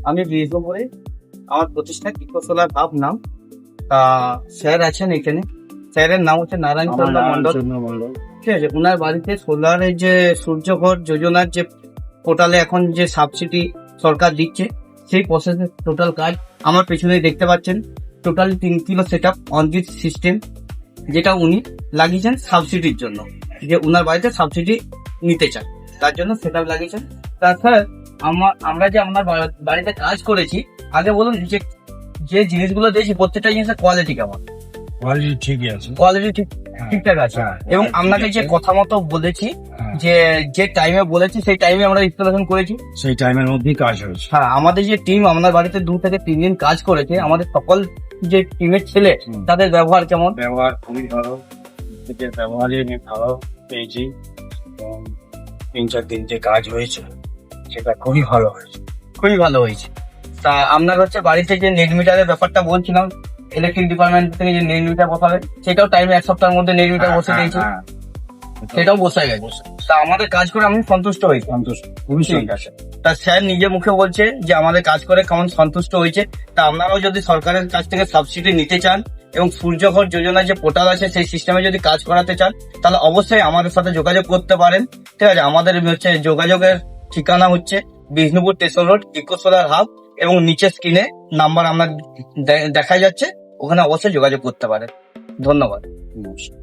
আমি বিষ্ণুপুরে, আমার প্রতিষ্ঠান ইকো সোলার হাব নাম। তা স্যার আছেন এখানে, স্যারের নাম হচ্ছে নারায়ণ চন্দ্র মন্ডল। ঠিক আছে, ওনার বাড়িতে সোলারের যে সূর্যঘর যোজনার যে পোর্টালে এখন যে সাবসিডি সরকার দিচ্ছে, সেই প্রসেসের টোটাল কাজ আমার পেছনে দেখতে পাচ্ছেন। Total 3 kilo set up on this system, যেটা উনি লাগিয়েছেন সাবসিডির জন্য, যে ওনার বাড়িতে সাবসিডি নিতে চান, তার জন্য সেট আপ লাগিয়েছেন। তা স্যার, আমরা যে আমার বাড়িতে কাজ করেছি, আগে বলুন যে যে জিনিসগুলো দিয়েছি প্রত্যেকটা জিনিসের কোয়ালিটি কেমন? কোয়ালিটি ঠিকই আছে। কোয়ালিটি ঠিকঠাক আছে। এবং আপনাকে যে কথা মতো বলেছি, যে যে টাইমে বলেছি সেই টাইমে আমরা ইনস্টলেশন করেছি, সেই টাইমের মধ্যেই কাজ হয়েছে। হ্যাঁ, আমাদের যে টিম আপনার বাড়িতে 2 থেকে 3 দিন কাজ করেছে, আমাদের সকল যে টিমের ছেলে তাদের ব্যবহার কেমন? ব্যবহার খুবই ভালো, থেকে ব্যবহারই আমি ভালো পেয়েছি। এবং 3-4 দিন যে কাজ হয়েছে সেটা খুবই ভালো হয়েছে। খুবই ভালো হয়েছে। তা আপনার হচ্ছে বাড়িতে যে নেট মিটারের ব্যাপারটা বলছিলাম, ইলেকট্রিক ডিপার্টমেন্ট থেকে যে নেট মিটার বসাবে, সেটাও টাইমে 1 সপ্তাহের মধ্যে নেট মিটার বসে দিয়েছি, সেটাও বসে গেছে। তা আমাদের কাজ করে আমি সন্তুষ্ট হয়েছি। সন্তুষ্ট, খুবই ঠিক আছে। তা স্যার নিজে মুখে বলছে যে আমাদের কাজ করে কেমন সন্তুষ্ট হয়েছে। তা আপনারাও যদি সরকারের কাছ থেকে সাবসিডি নিতে চান এবং সূর্যঘর যোজনার যে পোর্টাল আছে সেই সিস্টেমে যদি কাজ করাতে চান, তাহলে অবশ্যই আমাদের সাথে যোগাযোগ করতে পারেন। ঠিক আছে, আমাদের হচ্ছে যোগাযোগের ঠিকানা হচ্ছে Bishnupur station road, eco solar hub, এবং নিচে স্ক্রিনে নাম্বার আপনার দেখা যাচ্ছে, ওখানে অবশ্যই যোগাযোগ করতে পারেন। ধন্যবাদ। নমস্কার।